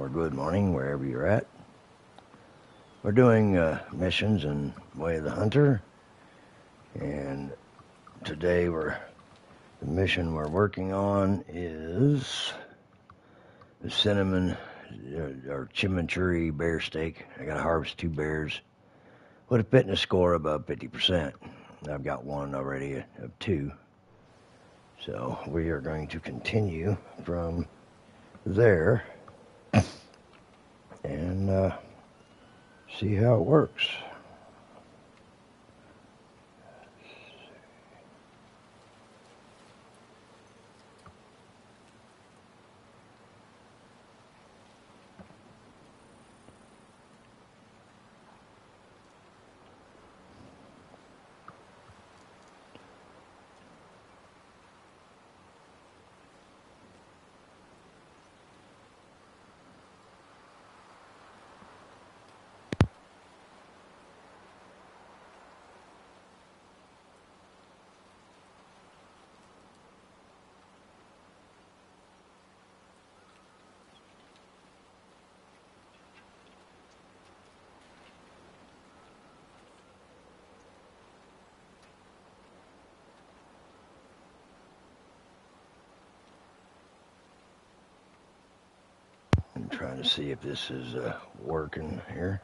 or good morning, wherever you're at. We're doing missions in Way of the Hunter, and today the mission we're working on is the cinnamon or chimichurri bear steak. I got to harvest 2 bears with a fitness score above 50%. I've got one already of 2. So we are going to continue from there and see how it works. I'm trying to see if this is working here.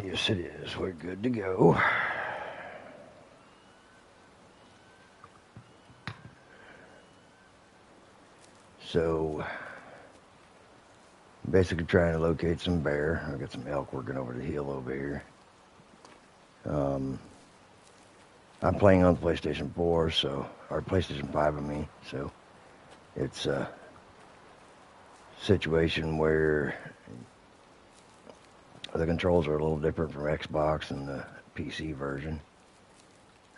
Yes, it is. We're good to go. So, basically trying to locate some bear. I got some elk working over the hill over here. I'm playing on PlayStation 4, or PlayStation 5, I mean, so it's a situation where the controls are a little different from Xbox and the PC version.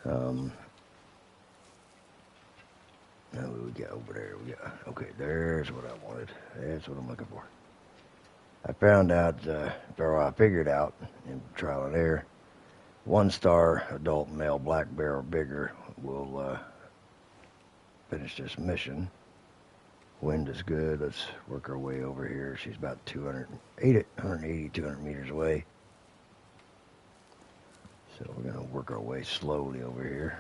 Now what we got over there? Okay, there's what I wanted. That's what I'm looking for. I found out, or I figured out in trial and error, 1-star adult male black bear or bigger will finish this mission. Wind is good. Let's work our way over here. She's about 180, 200 meters away. So we're going to work our way slowly over here.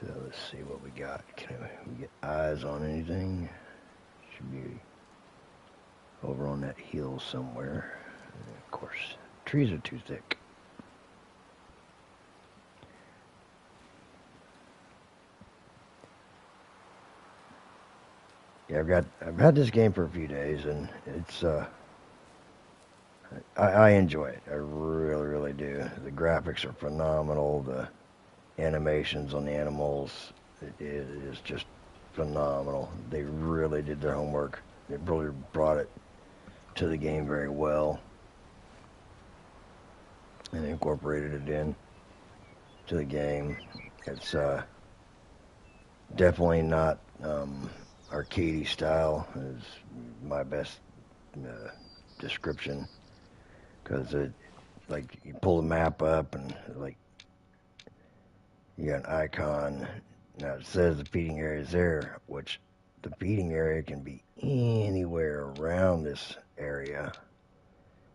So let's see what we got. Can we get eyes on anything? Should be over on that hill somewhere. And of course, trees are too thick. Yeah, I've had this game for a few days, and it's I enjoy it. I really, really do. The graphics are phenomenal. The animations on the animals, it is just phenomenal. They really did their homework. They really brought it to the game very well and incorporated it in to the game. It's definitely not arcadey style is my best description, because it, like, you pull the map up and like you got an icon. Now it says the feeding area is there, which the feeding area can be anywhere around this area,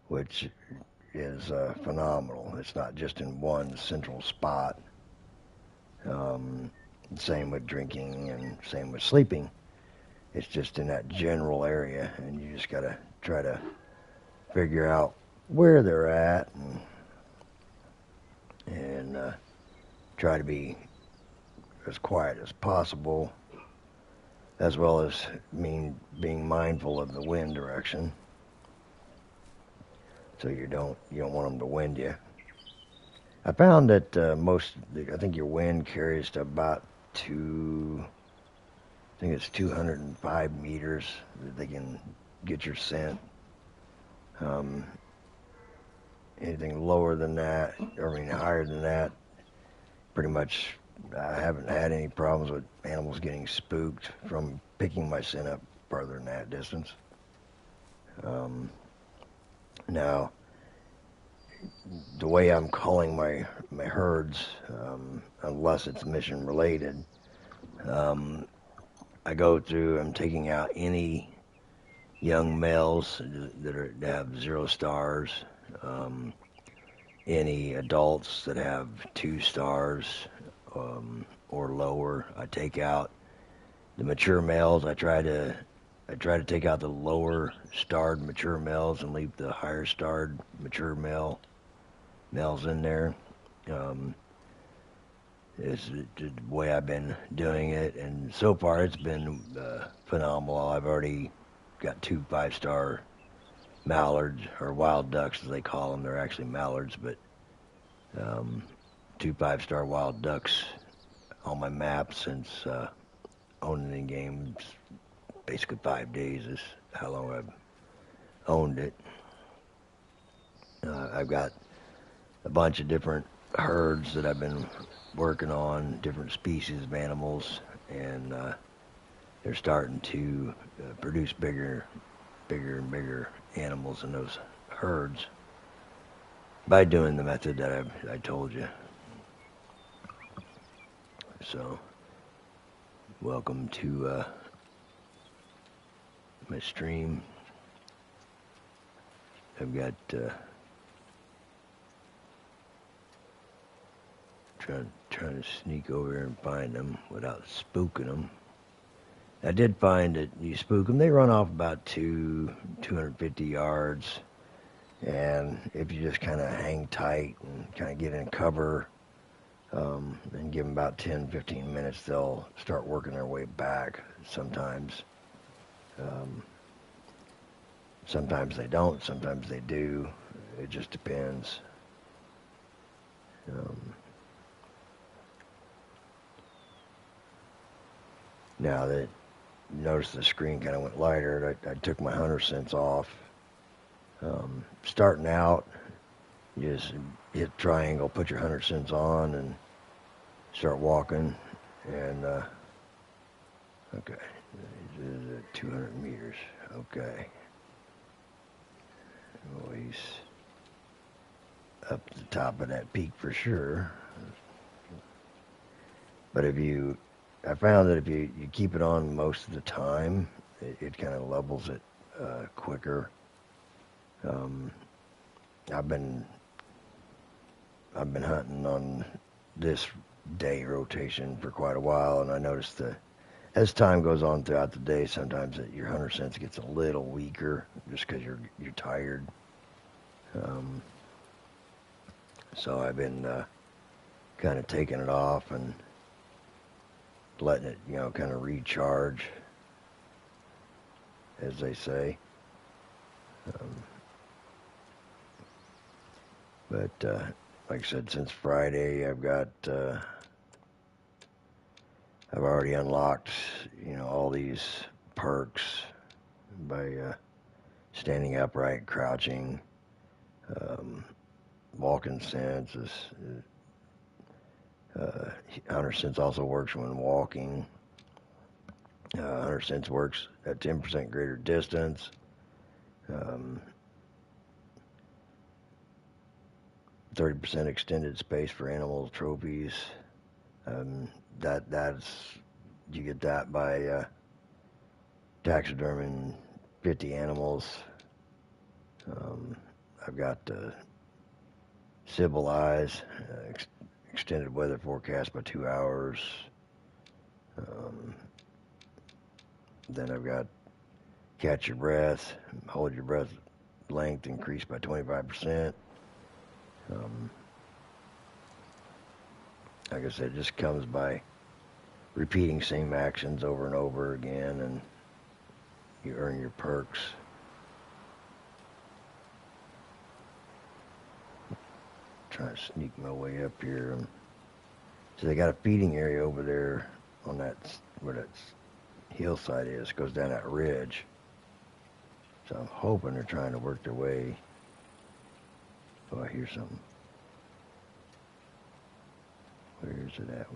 which is phenomenal. It's not just in one central spot. Same with drinking and same with sleeping. It's just in that general area, and you just got to try to figure out where they're at and try to be as quiet as possible, as well as being mindful of the wind direction, so you don't want them to wind you. I found that I think your wind carries to about I think it's 205 meters that they can get your scent. Anything lower than that, higher than that, pretty much I haven't had any problems with animals getting spooked from picking my scent up further than that distance. Now, the way I'm calling my herds, unless it's mission related, I go through. I'm taking out any young males that have 0 stars, um, any adults that have 2 stars or lower. I take out the mature males. I try to take out the lower starred mature males and leave the higher starred mature males in there. Um, is the way I've been doing it, and so far it's been phenomenal. I've already got 2 5-star mallards, or wild ducks as they call them. They're actually mallards, but um, 2 5-star wild ducks on my map since owning the game. Basically 5 days is how long I've owned it. I've got a bunch of different herds that I've been working on, different species of animals, and they're starting to produce bigger and bigger animals in those herds by doing the method that I told you. So, welcome to my stream. I've got trying to sneak over here and find them without spooking them. I did find that you spook them, they run off about 250 yards, and if you just kind of hang tight and kind of get in cover, and give them about 10-15 minutes, they'll start working their way back. Sometimes sometimes they don't, sometimes they do. It just depends. Now that you notice the screen kind of went lighter, I took my hunter sense off. Starting out, you just hit triangle, put your hunter sense on, and start walking. And okay, 200 meters. Okay, well, he's up to the top of that peak for sure. But I found that if you keep it on most of the time, it kind of levels it quicker. I've been hunting on this day rotation for quite a while, and I noticed that as time goes on throughout the day, sometimes your hunter sense gets a little weaker just because you're tired. So I've been kind of taking it off and letting it, kind of recharge, as they say. But like I said, since Friday, I've already unlocked, all these perks by standing upright, crouching, walking sense. Hunter sense also works when walking. Hunter sense works at 10% greater distance. 30% extended space for animal trophies. That's you get that by taxiderming 50 animals. I've got Sybil Eyes, extended weather forecast by 2 hours. Then I've got Catch Your Breath, Hold Your Breath length increased by 25%. Like I said, it just comes by repeating same actions over and over again, and you earn your perks. Trying to sneak my way up here. So they got a feeding area over there on where that hillside is. It goes down that ridge. So I'm hoping they're trying to work their way. Oh, I hear something. Where's it at?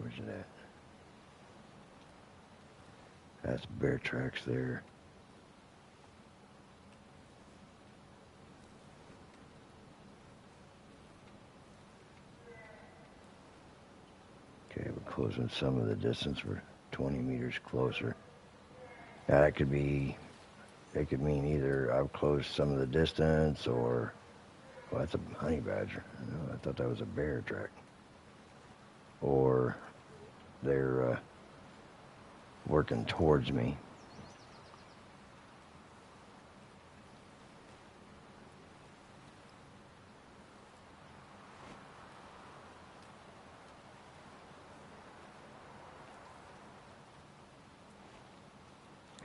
That's bear tracks there. closing some of the distance. We're 20 meters closer. Now that could mean either I've closed some of the distance or, well, that's a honey badger. I thought that was a bear track. Or they're working towards me.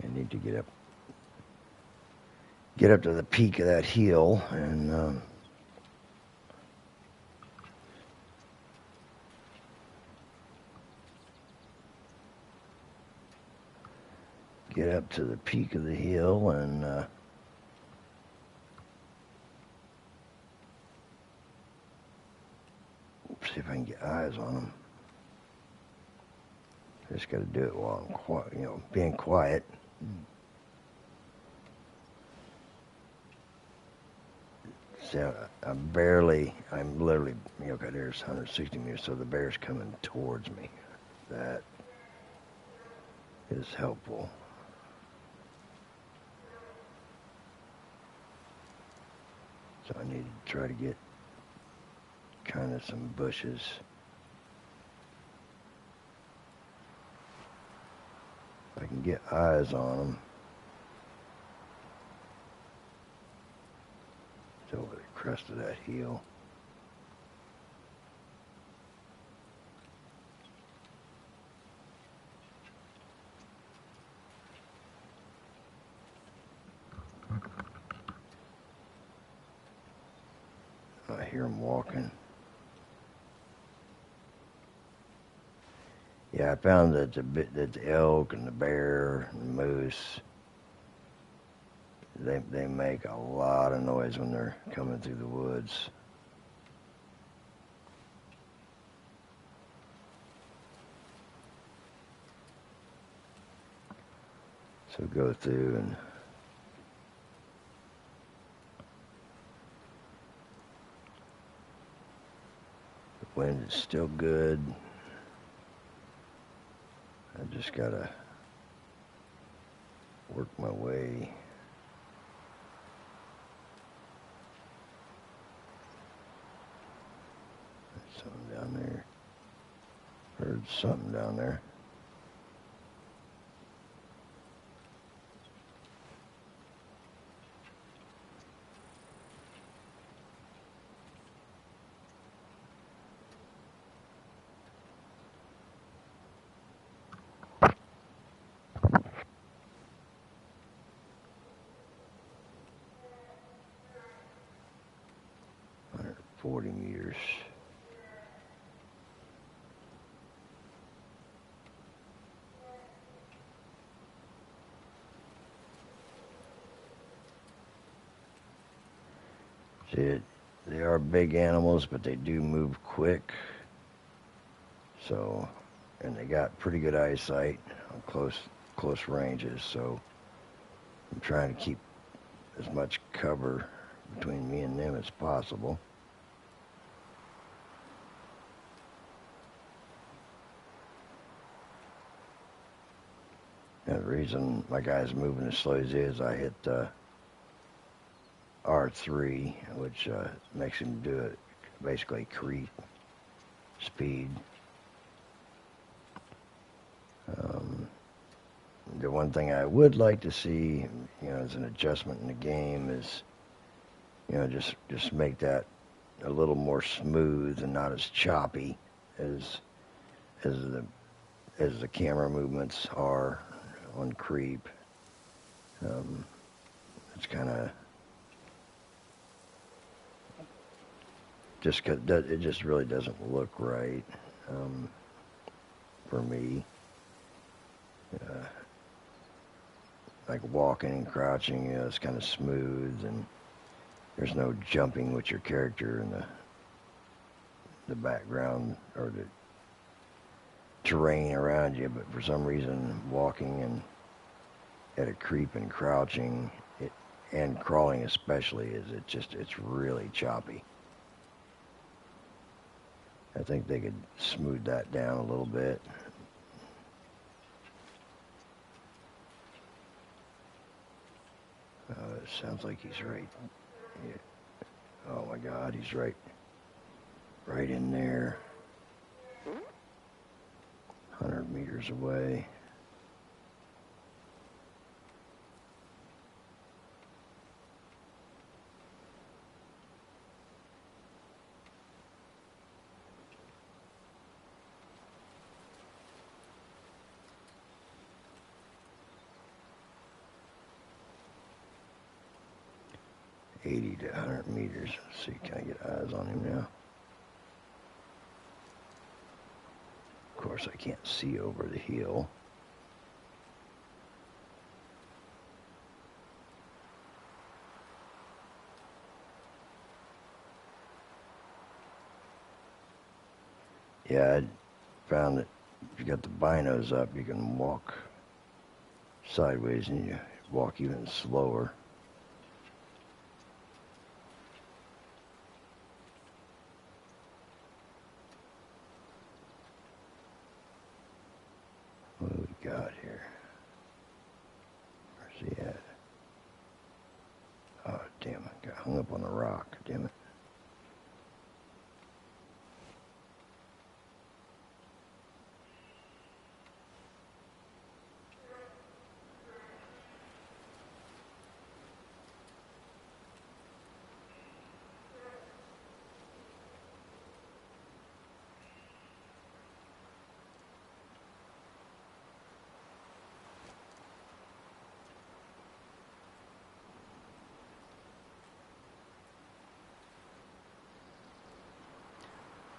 I need to get up to the peak of that hill and get up to the peak of the hill and see if I can get eyes on them. I just got to do it while I'm quiet, being quiet. See, I'm literally, okay, there's 160 meters, so the bear's coming towards me. That is helpful. So I need to try to get kind of some bushes. If I can get eyes on them. It's over the crest of that hill. I hear them walking. Yeah, I found that the elk and the bear and the moose, they make a lot of noise when they're coming through the woods. So go through and the wind is still good. I just gotta work my way. There's something down there. Heard something down there. Under 40 meters. See, they are big animals, but they do move quick. So, and they got pretty good eyesight on close ranges. So, I'm trying to keep as much cover between me and them as possible. And the reason my guy's moving as slow as he is, I hit R3, which makes him do it basically creep speed. The one thing I would like to see, as an adjustment in the game is, just make that a little more smooth and not as choppy as the camera movements are on creep. It's kind of it just really doesn't look right for me. Like walking and crouching, it's kind of smooth, and there's no jumping with your character in the background or the terrain around you. But for some reason, walking and at a creep and crouching, and crawling especially, it's really choppy. I think they could smooth that down a little bit. It sounds like he's right. Yeah. Oh my God, he's right in there. 100 meters away. $80 to 100 meters. Let's see, can I get eyes on him now? Of course, I can't see over the hill. Yeah, I found that if you got the binos up, you can walk sideways and you walk even slower. What do we got here? Where's he at? Oh, damn, I got hung up on the rock, damn it.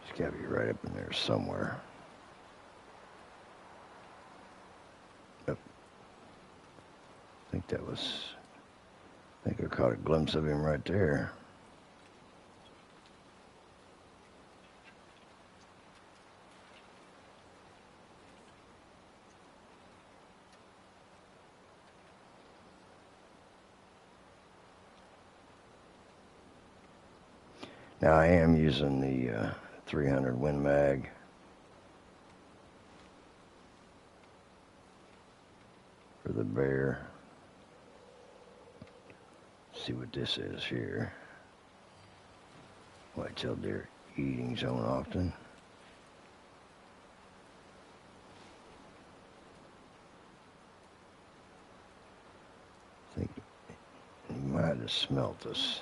It's gotta be right up in there somewhere. Yep. I think I caught a glimpse of him right there. Now I am using the 300 Win Mag. For the bear. See what this is here. Whitetail deer eating zone often. I think he might have smelt us.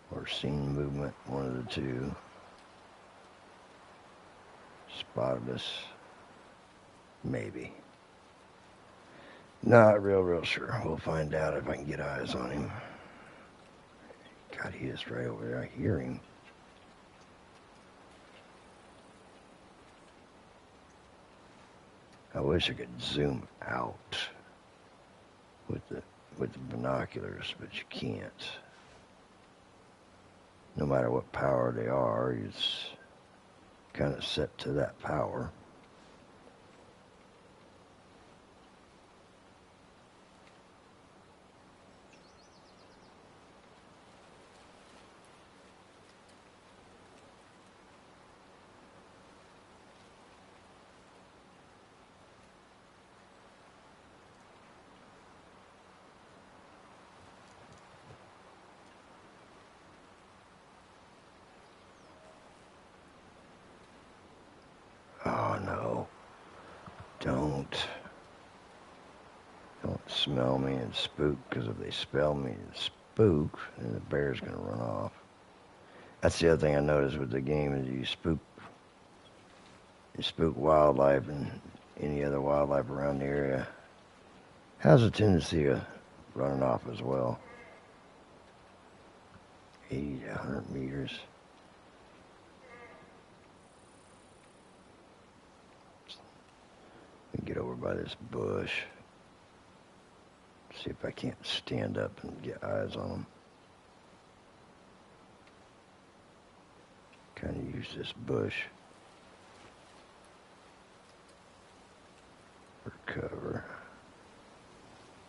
Or seen movement, one of the two. Spotted us. Maybe. Not real sure. We'll find out if I can get eyes on him. God, he is right over there. I hear him. I wish I could zoom out with the binoculars, but you can't. No matter what power they are, it's kind of set to that power. Oh no. Don't smell me and spook, because if they smell me and spook, then the bear's gonna run off. That's the other thing I noticed with the game is you spook wildlife and any other wildlife around the area has a tendency of running off as well. 80 to 100 meters. Let me get over by this bush. See if I can't stand up and get eyes on them. Kind of use this bush for cover.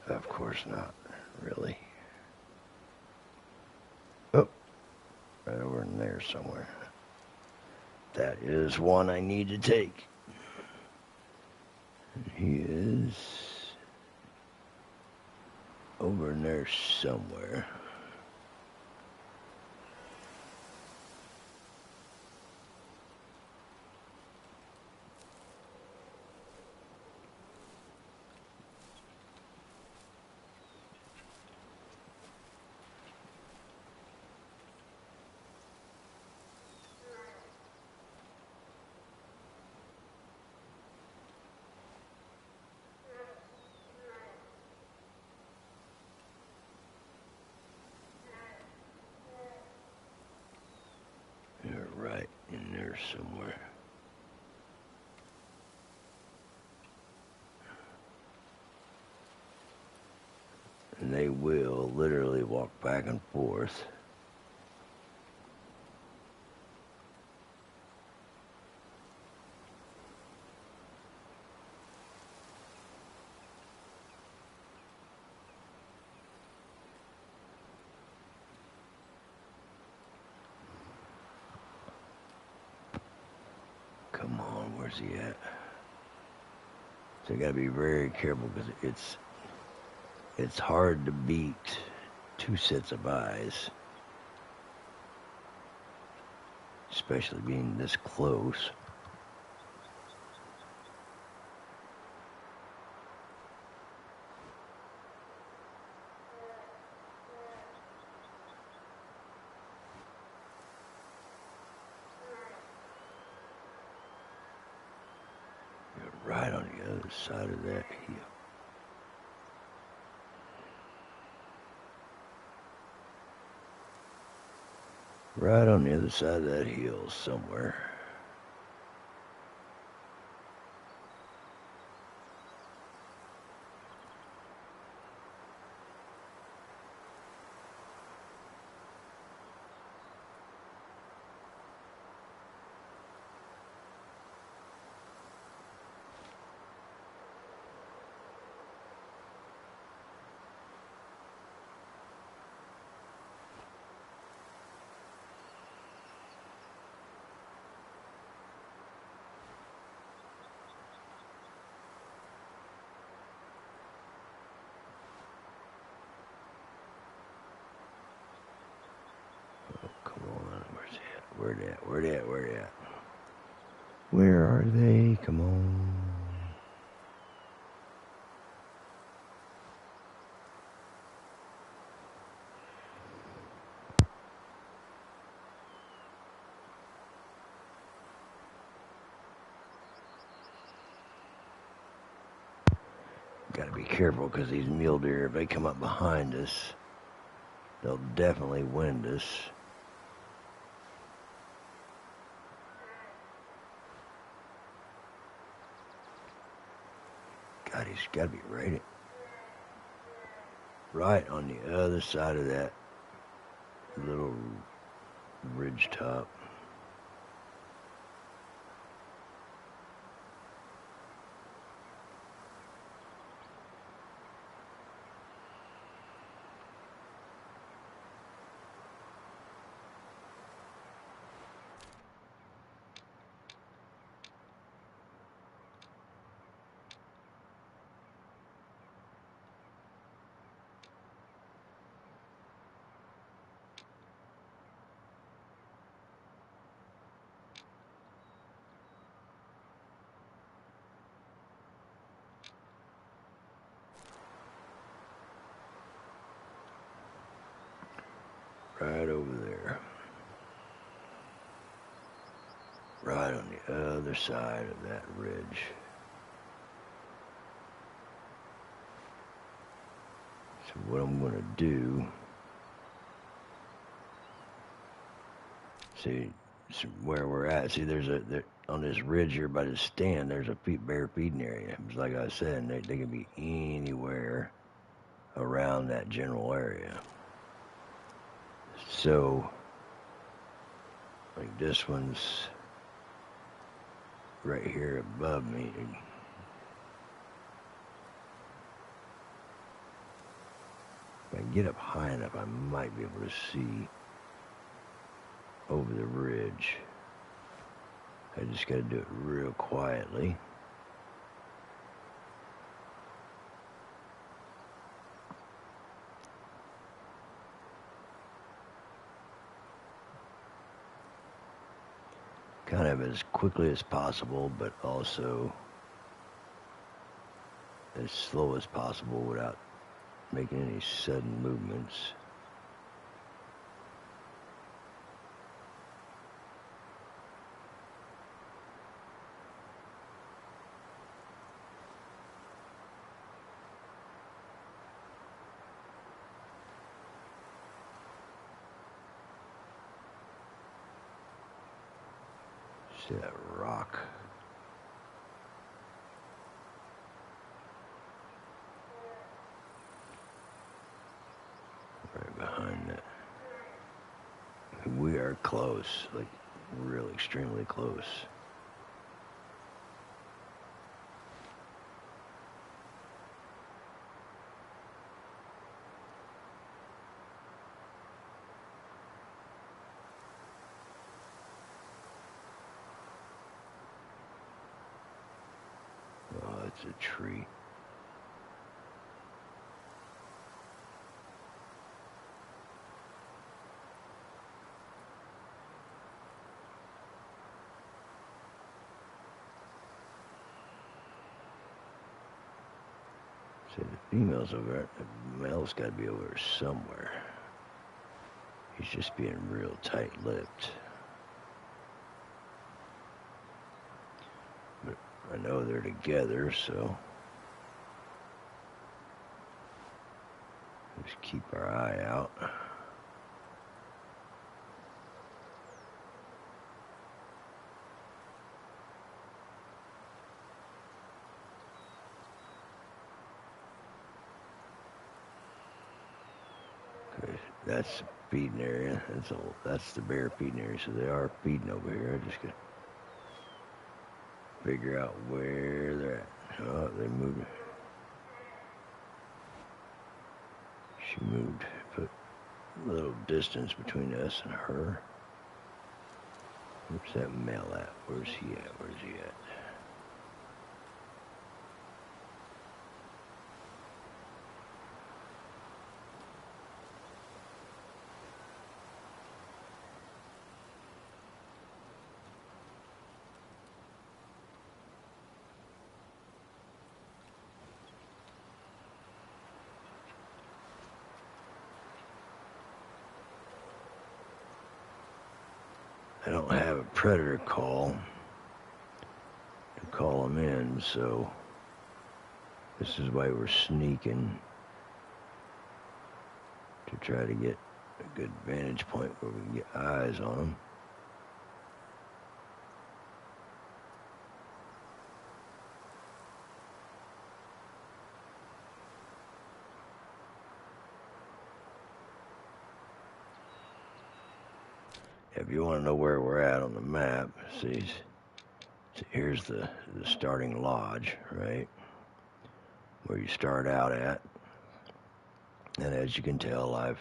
Of course not, really. there somewhere. That is one I need to take. He is over in there somewhere. You're right in there somewhere. And they will literally walk back and forth. Come on, where's he at? So you gotta be very careful because it's hard to beat two sets of eyes, especially being this close. You're right on the other side of that hill. Right on the other side of that hill somewhere. Oh, come on, where's he at? Where they at? Where they at? Where they at? Where are they? Come on. Gotta be careful because these mule deer, if they come up behind us, they'll definitely wind us. God, he's gotta be right on the other side of that little ridge top. Right over there. Right on the other side of that ridge. So what I'm gonna do, see where we're at. See, on this ridge here by the stand, there's a bear feeding area. It's like I said, they can be anywhere around that general area. So, like this one's right here above me. If I get up high enough, I might be able to see. over the ridge. I just got to do it real quietly. Kind of as quickly as possible, but also as slow as possible without making any sudden movements. See that rock? Right behind that. We are close, like real extremely close. Oh, it's a tree. See, the female's over there. The male's got to be over there somewhere. He's just being real tight-lipped. But I know they're together, so just keep our eye out. That's the feeding area. That's the bear feeding area. So they are feeding over here. I just got to figure out where they're at. Oh, they moved. She moved. Put a little distance between us and her. Where's that male at? Where's he at? Where's he at? I don't have a predator call to call them in, so this is why we're sneaking to try to get a good vantage point where we can get eyes on them. If you want to know where we're at on the map, see, here's the starting lodge, right? Where you start out at. And as you can tell,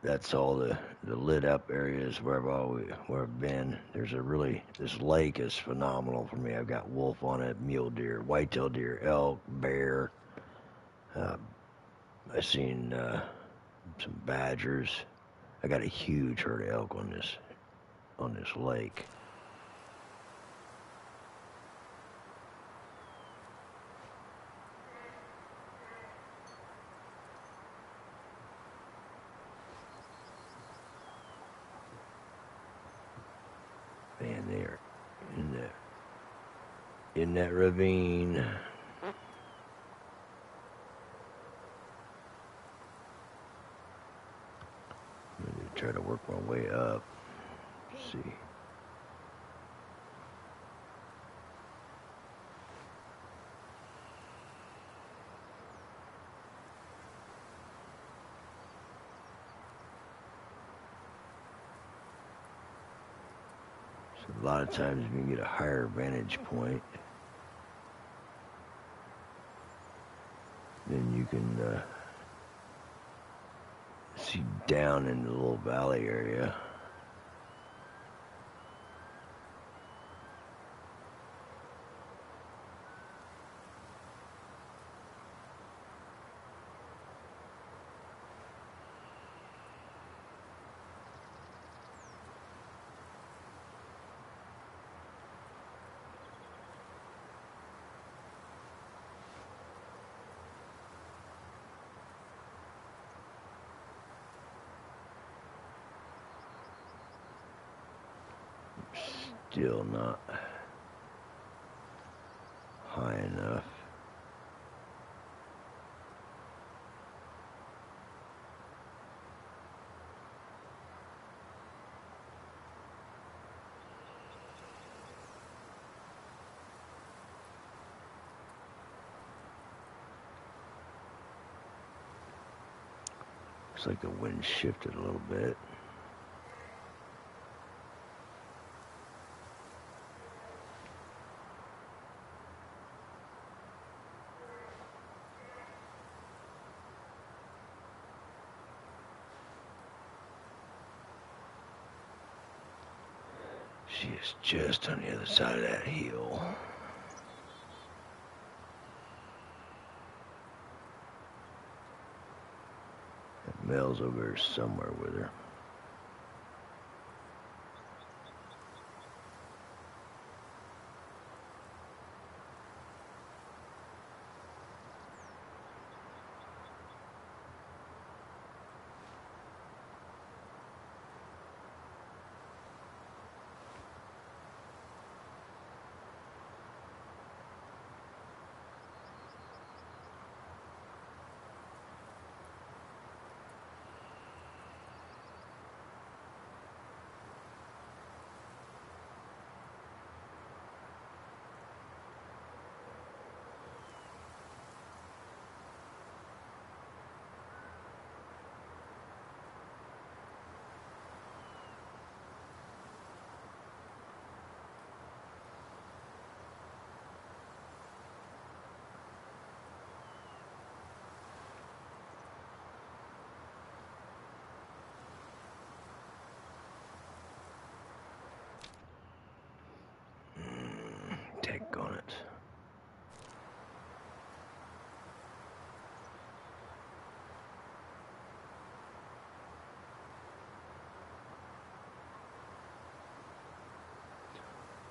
that's all the lit up areas where I've been. This lake is phenomenal for me. I've got wolf on it, mule deer, whitetail deer, elk, bear. I've seen some badgers. I got a huge herd of elk on this lake. Man, they're in that ravine. I'm gonna try to work my way up. Let's see. So a lot of times you can get a higher vantage point, then you can See down in the little valley area. Still not high enough. Looks like the wind shifted a little bit. She is just on the other side of that hill. That Mel's over there somewhere with her. Tech on it.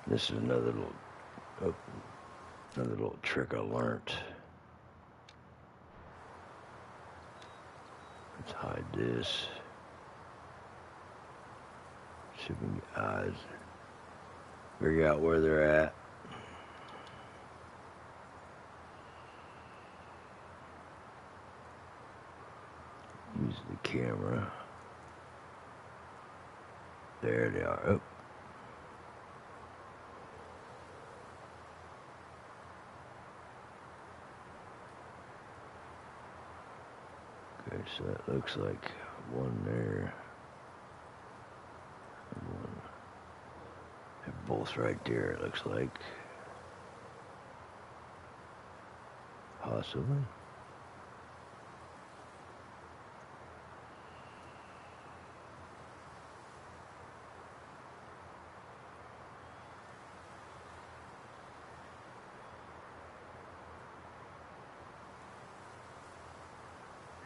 This is another little trick I learned. Let's hide this. See if we can get eyes. Figure out where they're at. Use the camera. There they are. Oh. Okay, so that looks like one there. And one. They're both right there, it looks like. Possibly.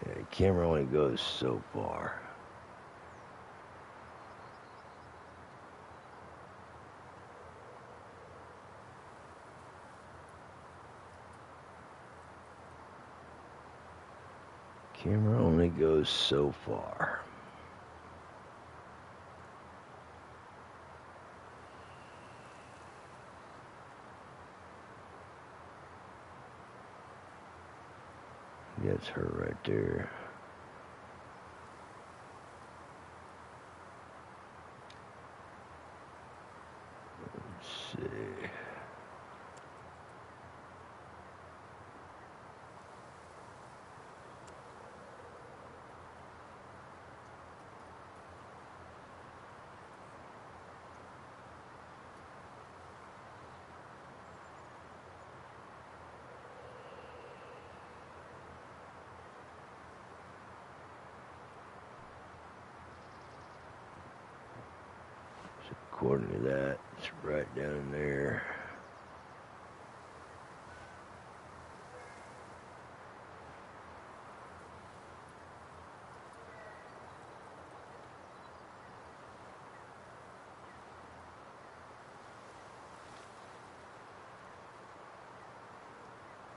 Yeah, the camera only goes so far. Camera only goes so far. That's her right there. Let's see. according to that, it's right down in there.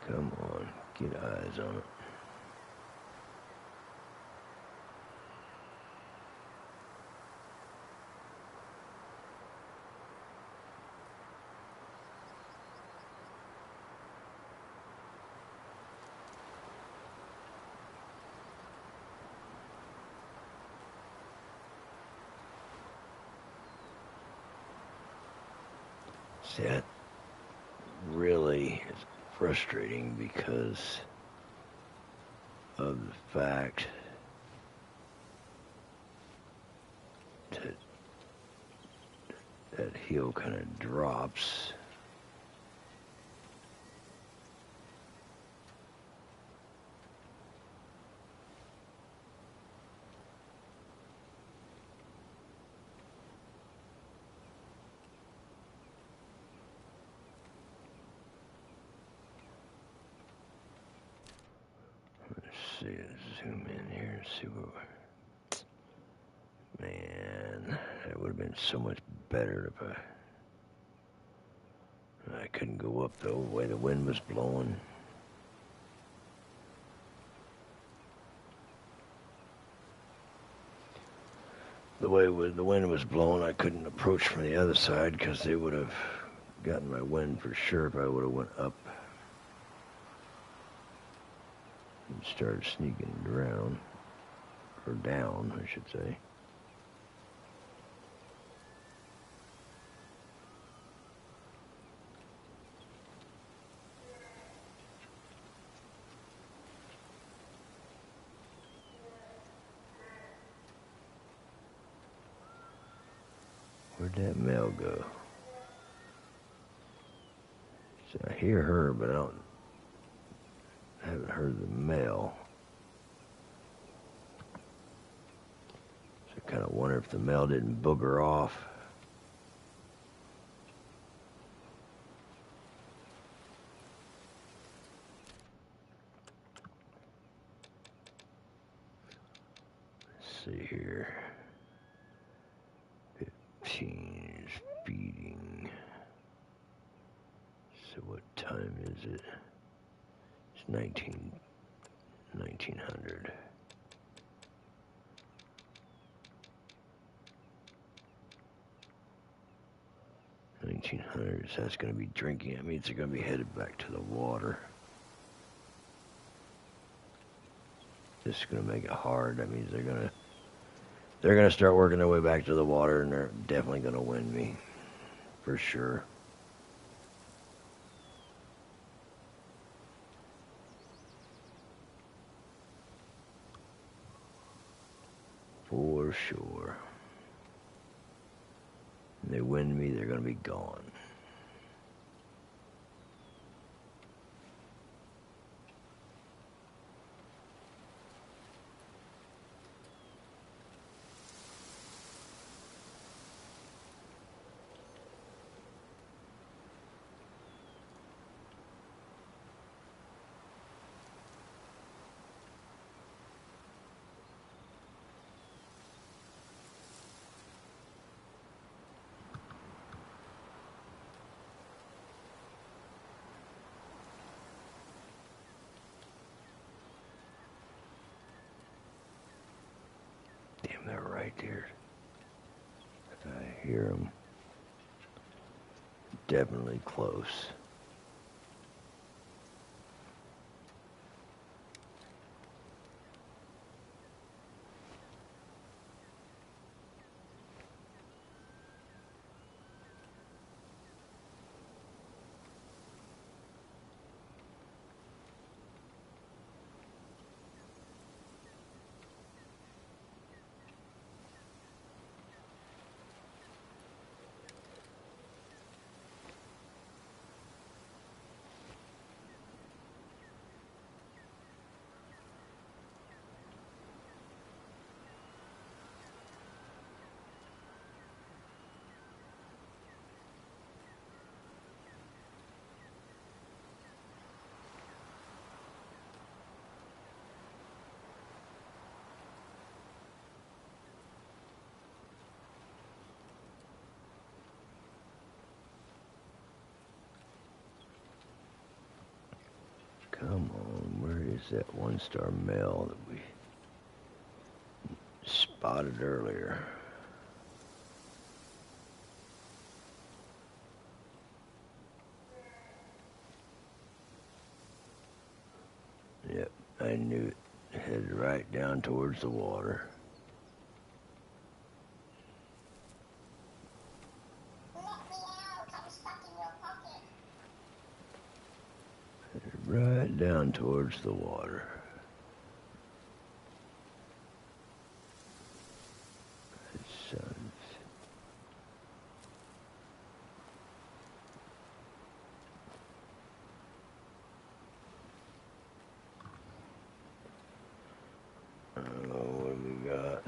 Come on, get eyes on it. See, that really is frustrating because of the fact that that heel kind of drops. Let's see, zoom in here and see what man, that would have been so much better if I couldn't go up though, the way the wind was blowing. The way the wind was blowing, I couldn't approach from the other side because they would have gotten my wind for sure if I would have went up and started sneaking around, or down, I should say. Where'd that male go? So I hear her, but I haven't heard the male. So I kind of wonder if the male didn't booger off. Let's see here. 15 is feeding. So what time is it? It's 1900. 1900, so that's going to be drinking. That means they're going to be headed back to the water. This is going to make it hard. That means they're going to start working their way back to the water, and they're definitely going to win me, for sure. For sure. When they win me, they're going to be gone. Damn, they're right there. I hear them. Definitely close. Come on, where is that one-star male that we spotted earlier? Yep, I knew it. Headed right down towards the water. Let me out. I'm stuck in your pocket. Headed right down towards the water. Sons. Oh, what have we got?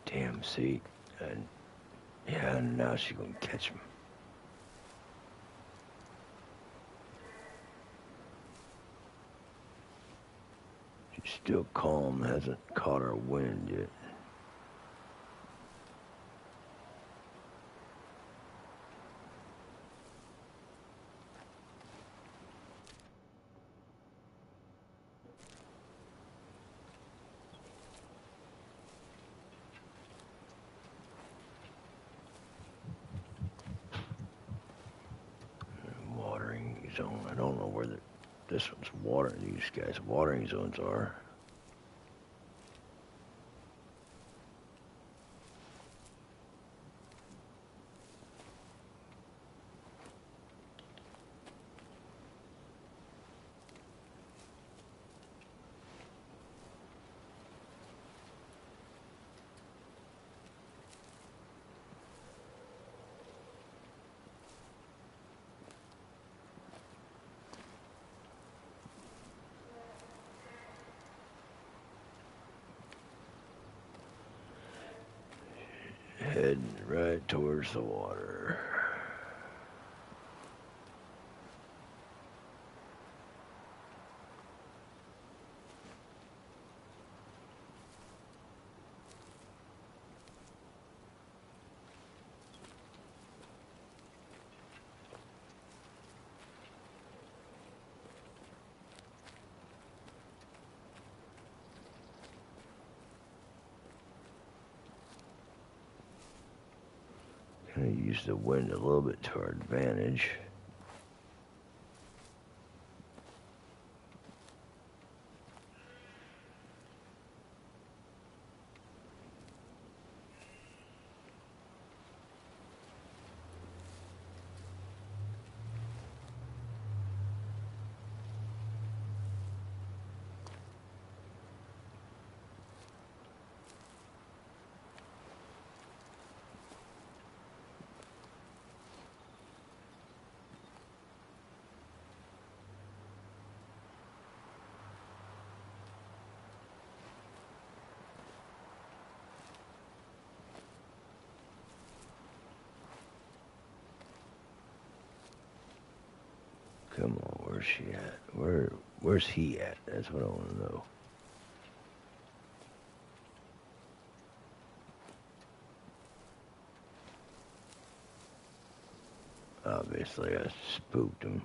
Damn, see? And yeah, now she's gonna catch him. She's still calm, hasn't caught her wind yet. Watering zone. I don't know where this one's watering. These guys' watering zones are. Heading right towards the water. Gonna use the wind a little bit to our advantage. Come on, where's she at? Where's he at? That's what I want to know. Obviously, I spooked him.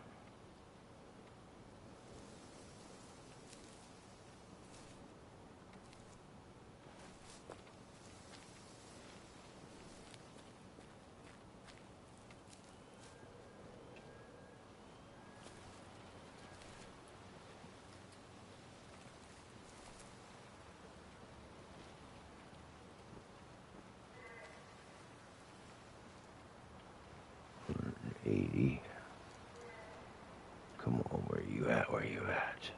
sweetie. Come on, where you at? Where you at?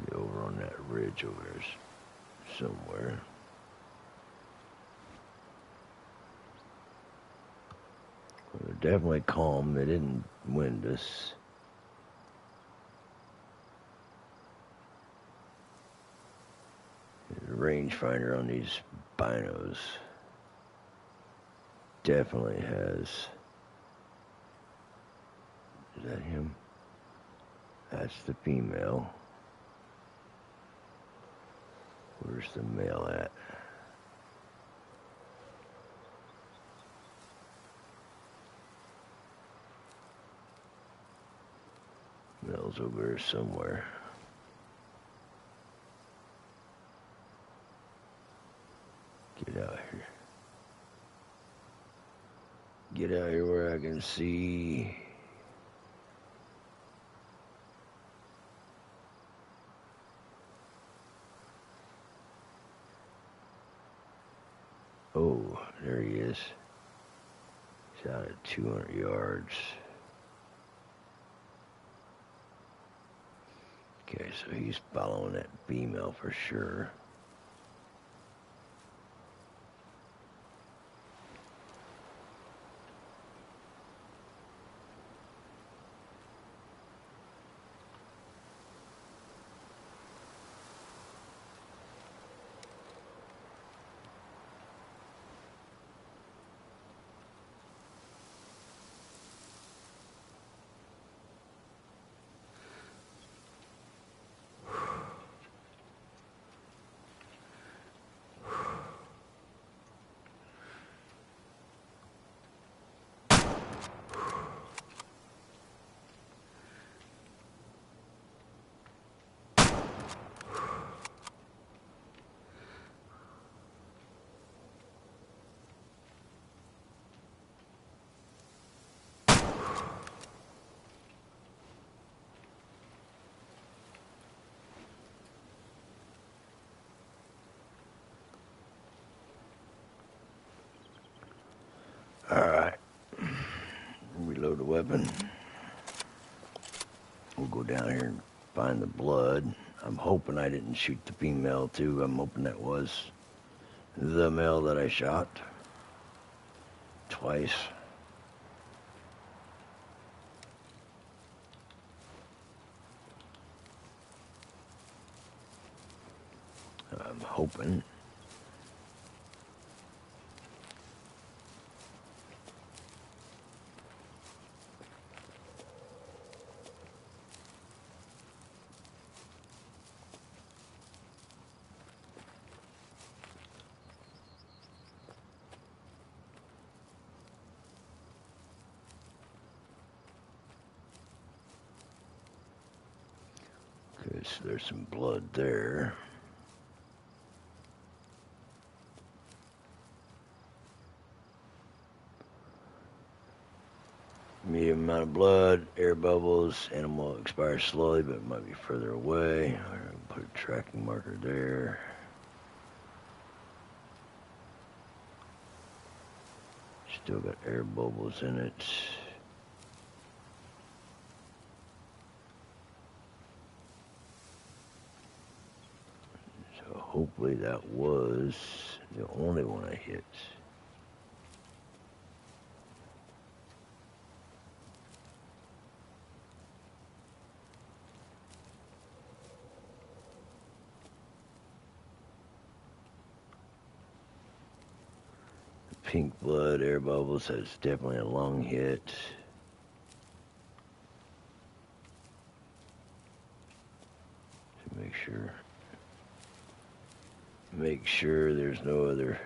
Be over on that ridge over there somewhere. Well, they're definitely calm. They didn't wind us. The rangefinder on these binos definitely has. Is that him? That's the female. Where's the male at? Male's over there somewhere. Get out here. Get out here where I can see. Oh, there he is. He's out at 200 yards. Okay, so he's following that female for sure. Alright. Reload the weapon. We'll go down here and find the blood. I'm hoping I didn't shoot the female too. I'm hoping that was the male that I shot. Twice. I'm hoping. Okay, so there's some blood there. Medium amount of blood, air bubbles, animal expires slowly, but it might be further away. I'm gonna put a tracking marker there. Still got air bubbles in it. So hopefully that was the only one I hit. Pink blood, air bubbles, that's definitely a lung hit. To make sure there's no other.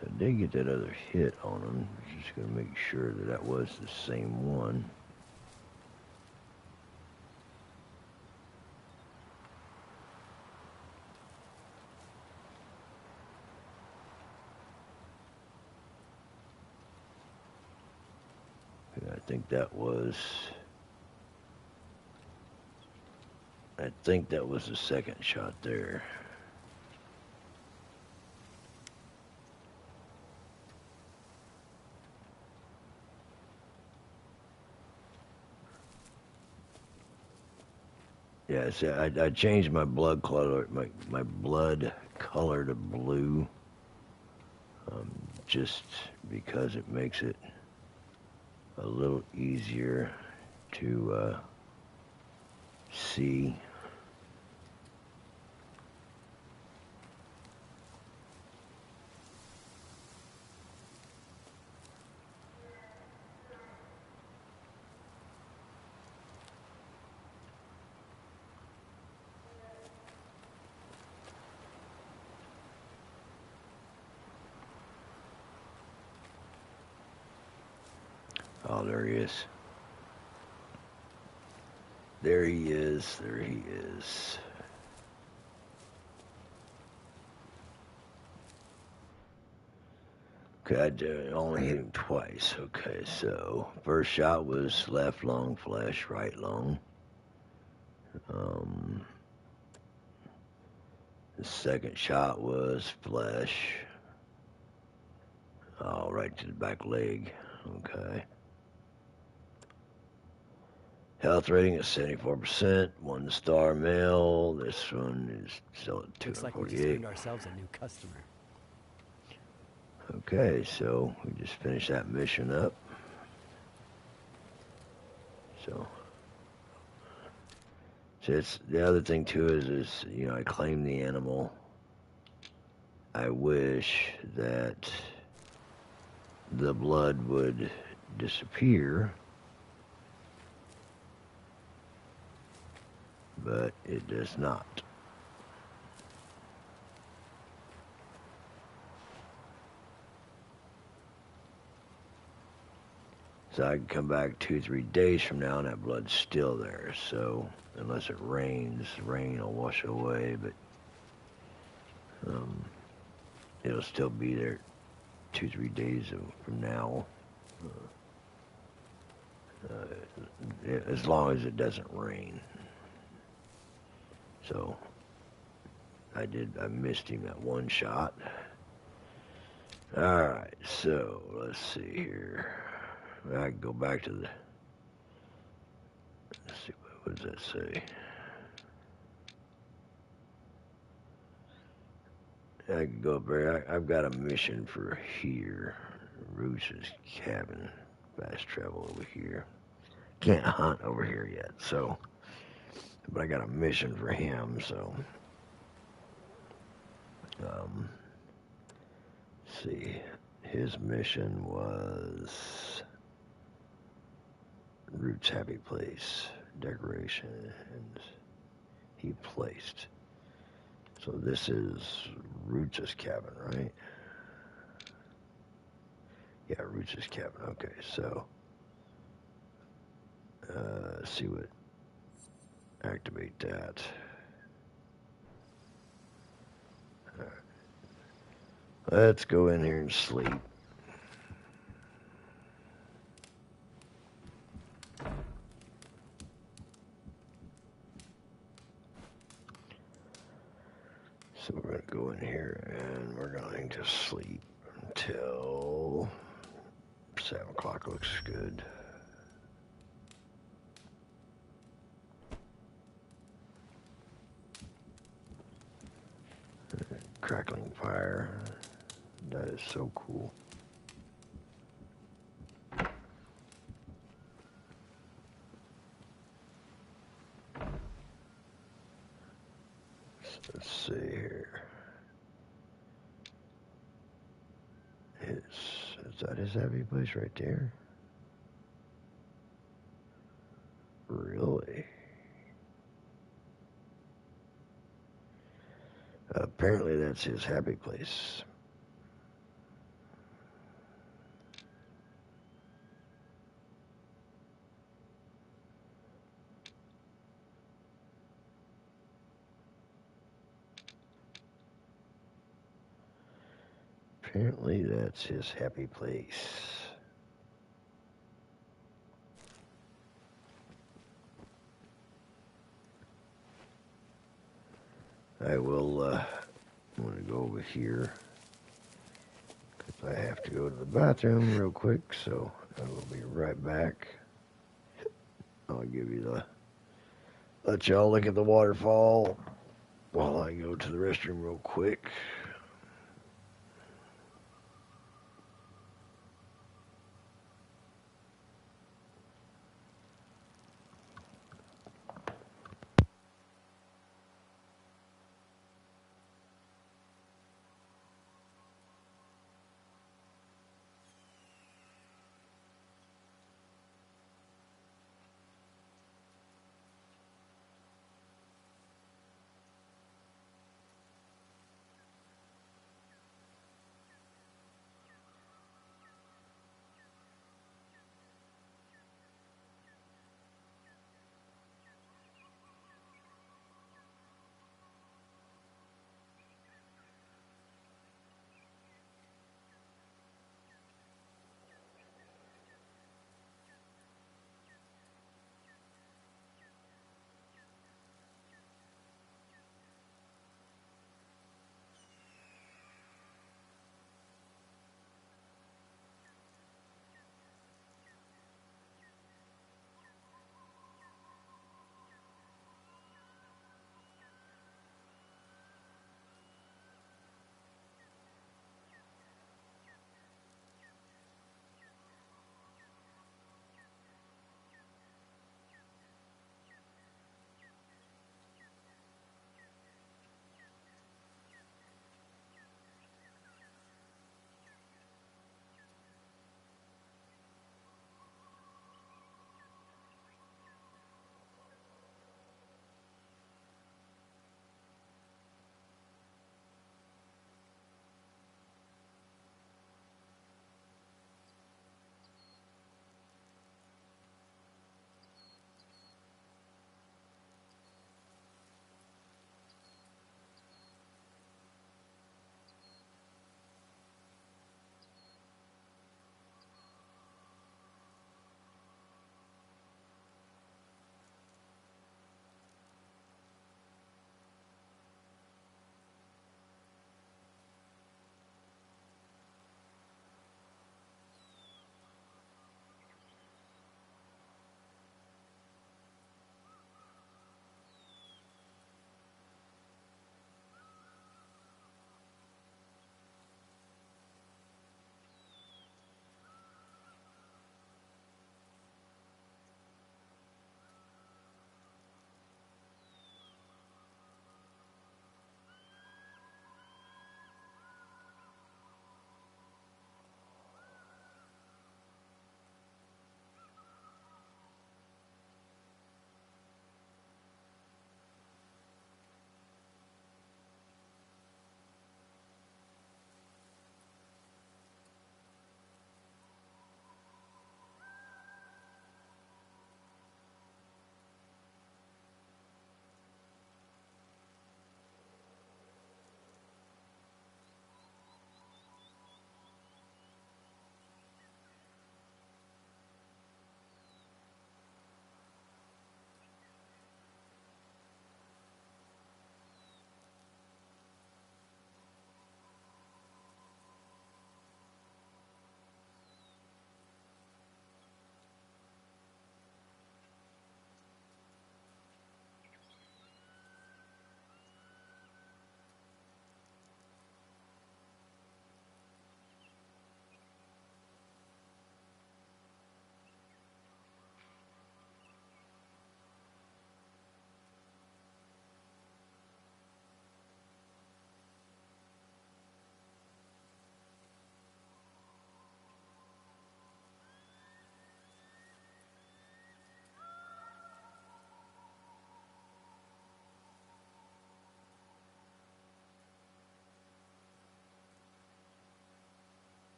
So I did get that other hit on him. Just gonna make sure that that was the same one. We got think that was the second shot there. Yeah, see, I changed my blood color, my blood color to blue, just because it makes it a little easier to see. Oh, there he is. There he is. There he is. Okay, I only hit him twice. Okay, so first shot was left lung, flesh, right lung. The second shot was flesh. Oh, right to the back leg. Okay. Health rating is 74%. 1-star male. This one is still at Looks like we just 248. earned ourselves a new customer. Okay, so we just finished that mission up. So it's the other thing too is you know, I claim the animal. I wish that the blood would disappear, but it does not. So I can come back 2-3 days from now and that blood's still there. So unless it rains, rain will wash it away, but it'll still be there 2-3 days from now. As long as it doesn't rain. So I missed him that one shot. Alright, so let's see here. I can go back to the, let's see, what does that say? I can go up there. I've got a mission for here. Roots' cabin. Fast travel over here. Can't hunt over here yet, so, but I got a mission for him, so. Let's see. His mission was Roots' happy place. Decoration, and he placed. So this is Roots' cabin, right? Yeah, Roots' cabin. Okay, so let's see what, activate that. All right. Let's go in here and sleep. So we're going to go in here and we're going to sleep until 7 o'clock. Looks good. Crackling fire. That is so cool. Let's see here. Is that his happy place right there? Really? Apparently that's his happy place. Apparently that's his happy place. I will, I'm going to go over here. Because I have to go to the bathroom real quick, so I will be right back. I'll give you let y'all look at the waterfall while I go to the restroom real quick.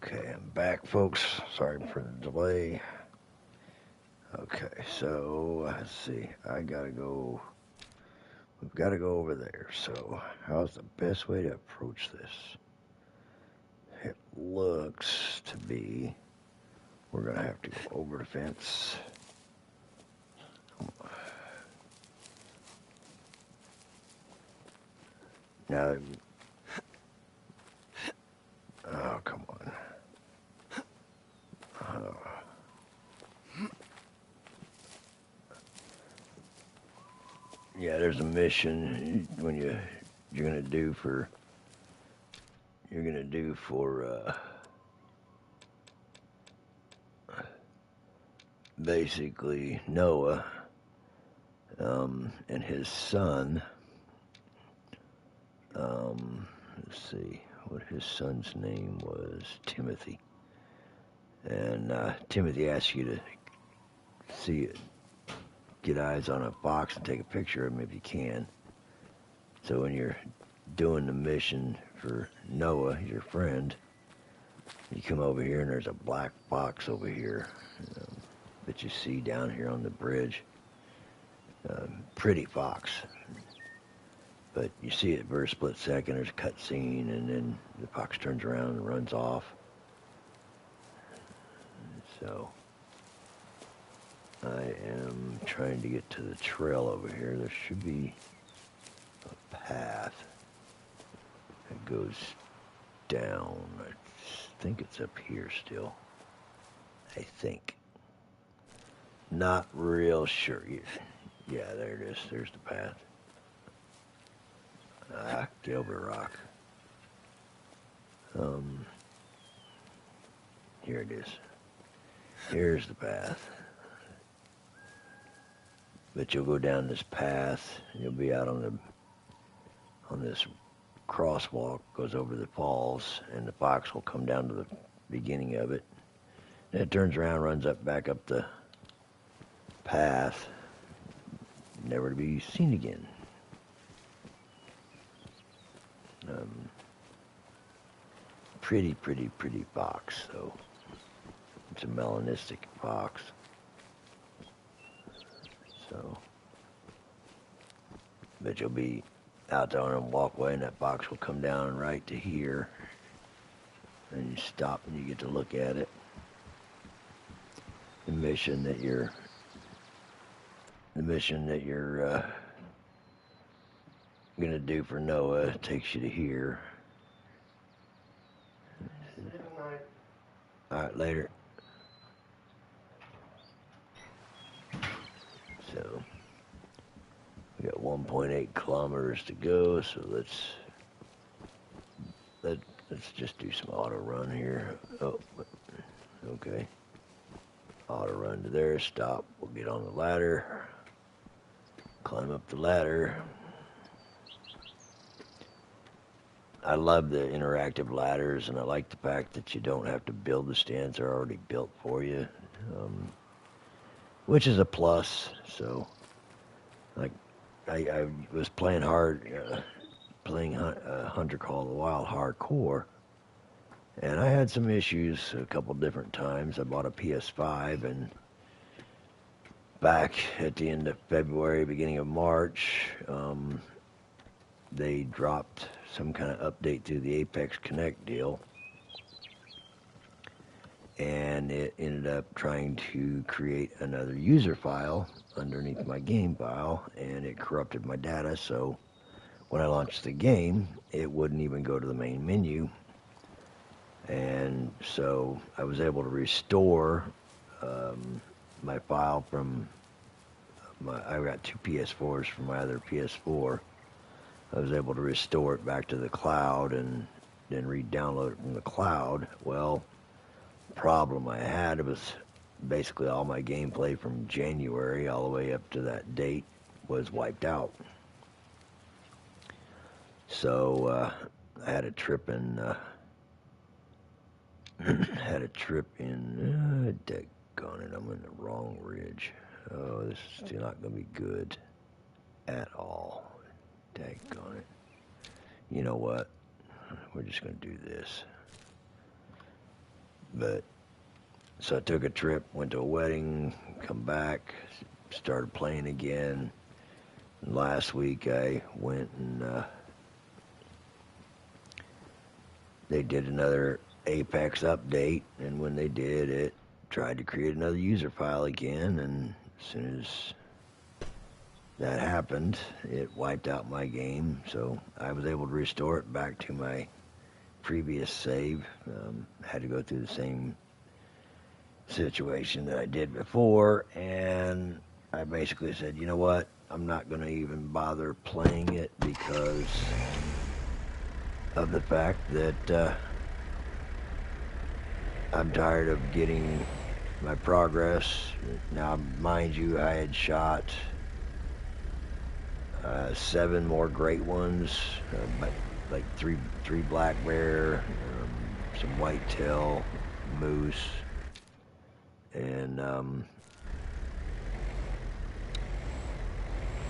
Okay, I'm back, folks. Sorry for the delay. Okay, so let's see. We've got to go over there. So, how's the best way to approach this? It looks to be we're going to have to go over the fence. Now, oh, come on. Yeah, there's a mission you're gonna do for basically Noah and his son. Let's see what his son's name was. Timothy. And Timothy asks you to see it, get eyes on a box and take a picture of him if you can. So when you're doing the mission for Noah, your friend, you come over here and there's a black box over here that you see down here on the bridge. Pretty box. But you see it for a split second, there's a cut scene, and then the box turns around and runs off. So I am trying to get to the trail over here. There should be a path that goes down. I think it's up here still. I think. Not real sure. Yeah, there it is. There's the path. Gilbert Rock. Here it is. Here's the path. But you'll go down this path, and you'll be out on this crosswalk, goes over the falls, and the box will come down to the beginning of it. And it turns around, runs back up the path, never to be seen again. Pretty box, though. It's a melanistic box. So, but you'll be out there on a walkway, and that box will come down right to here. And you stop and you get to look at it. The mission that you're gonna do for Noah takes you to here. All right, later. So we got 1.8 kilometers to go. So let's just do some auto run here. Oh, okay. Auto run to there. Stop. We'll get on the ladder. Climb up the ladder. I love the interactive ladders, and I like the fact that you don't have to build the stands; they're already built for you, which is a plus. So, like, I was playing Hunter Call of the Wild hardcore, and I had some issues a couple different times. I bought a PS5, and back at the end of February, beginning of March, they dropped some kind of update to the Apex Connect deal, and it ended up trying to create another user file underneath my game file, and it corrupted my data. So when I launched the game, it wouldn't even go to the main menu, and so I was able to restore my file from I got two PS4s from my other PS4. I was able to restore it back to the cloud and then re-download it from the cloud. Well, the problem I had was basically all my gameplay from January all the way up to that date was wiped out. So I had a trip in daggone it, I'm in the wrong ridge. Oh, this is still not gonna be good at all. Daggone it. You know what? We're just going to do this. But so I took a trip, went to a wedding, come back, started playing again. Last week I went and they did another Apex update, and when they did, it tried to create another user file again, and as soon as that happened, it wiped out my game, so I was able to restore it back to my previous save. Had to go through the same situation that I did before, and I basically said, you know what, I'm not going to even bother playing it because of the fact that I'm tired of getting my progress. Now, mind you, I had shot 7 more great ones, like three black bear, some whitetail, moose, and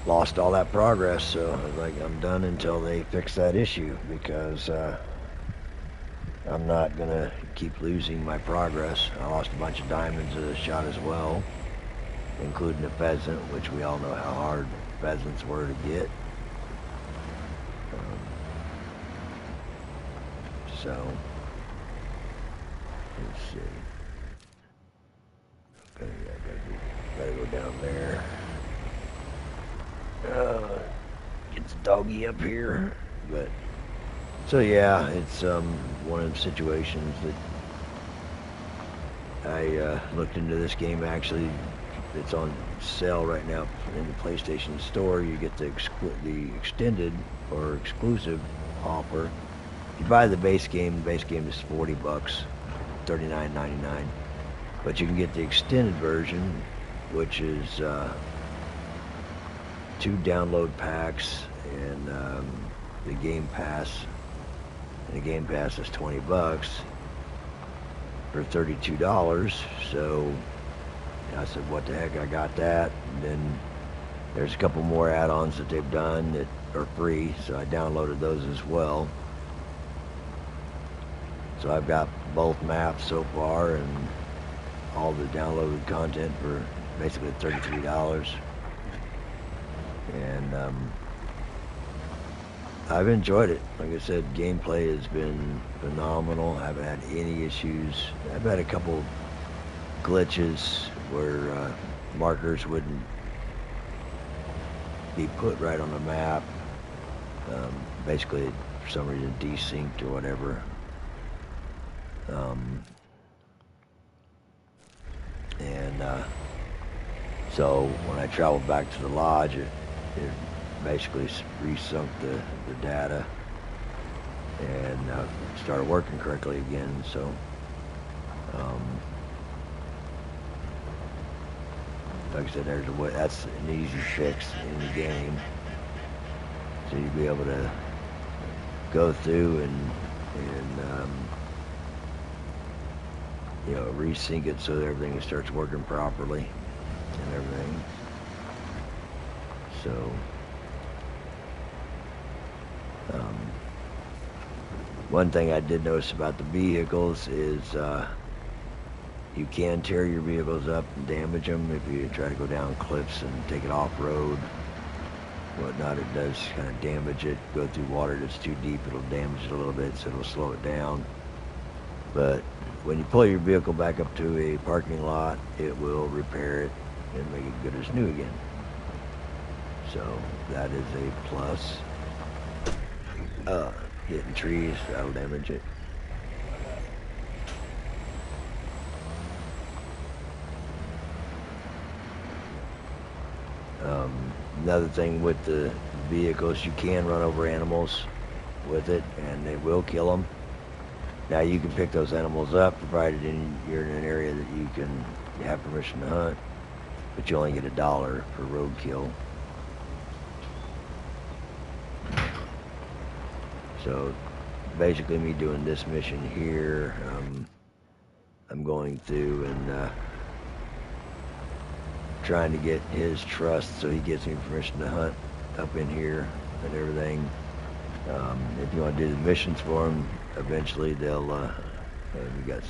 lost all that progress. So I was like, I'm done until they fix that issue, because I'm not gonna keep losing my progress. I lost a bunch of diamonds at a shot as well, including a pheasant, which we all know how hard pheasants were to get. So let's see. Okay, I gotta go down there. Get the doggy up here, but so yeah, it's one of the situations that I looked into this game. Actually, it's on sale right now in the PlayStation Store. You get the extended or exclusive offer. You buy the base game is $40, $39.99. But you can get the extended version, which is 2 download packs and the Game Pass. And the Game Pass is $20 for $32. So I said, what the heck, I got that. And then there's a couple more add-ons that they've done that are free, so I downloaded those as well. So I've got both maps so far and all the downloaded content for basically $33. And I've enjoyed it. Like I said, gameplay has been phenomenal. I haven't had any issues. I've had a couple glitches where markers wouldn't be put right on the map. Basically, for some reason, desynced or whatever. So when I traveled back to the lodge, it basically resunk the data and started working correctly again. So like I said, there's a way. That's an easy fix in the game. So you'll be able to go through and you know, resync it so that everything starts working properly and everything. So one thing I did notice about the vehicles is you can tear your vehicles up and damage them if you try to go down cliffs and take it off-road, whatnot. It does kind of damage it. Go through water that's too deep, it'll damage it a little bit, so it'll slow it down. But when you pull your vehicle back up to a parking lot, it will repair it and make it good as new again. So that is a plus. Hitting trees, that'll damage it. Another thing with the vehicles, you can run over animals with it, and they will kill them. Now you can pick those animals up, provided you're in an area that you have permission to hunt, but you only get $1 for roadkill. So basically, me doing this mission here, I'm going through and trying to get his trust so he gives me permission to hunt up in here and everything. If you want to do the missions for him, eventually they'll we got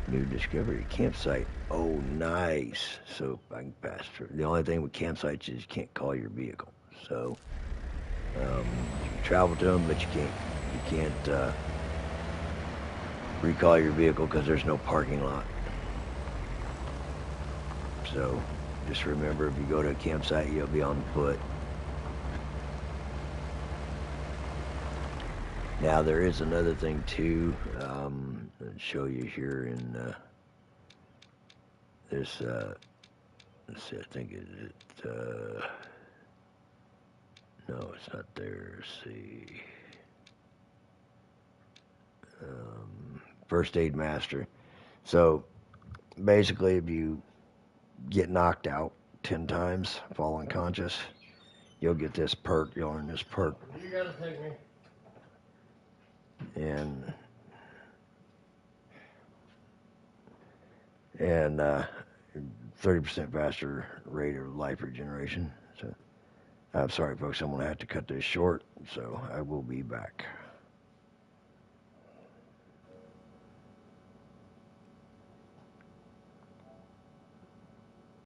New discovery campsite. Oh, nice. So I can pass through. The only thing with campsites is you can't call your vehicle. So you can travel to them, but you can't recall your vehicle because there's no parking lot. So just remember, if you go to a campsite, you'll be on foot. Now there is another thing too. I'll show you here in this. Let's see. I think it. No, it's not there. Let's see. First aid master. So basically, if you get knocked out 10 times, fall unconscious, you'll get this perk. You'll earn this perk. You gotta take me. And 30% faster rate of life regeneration. So I'm sorry, folks. I'm gonna have to cut this short. So I will be back.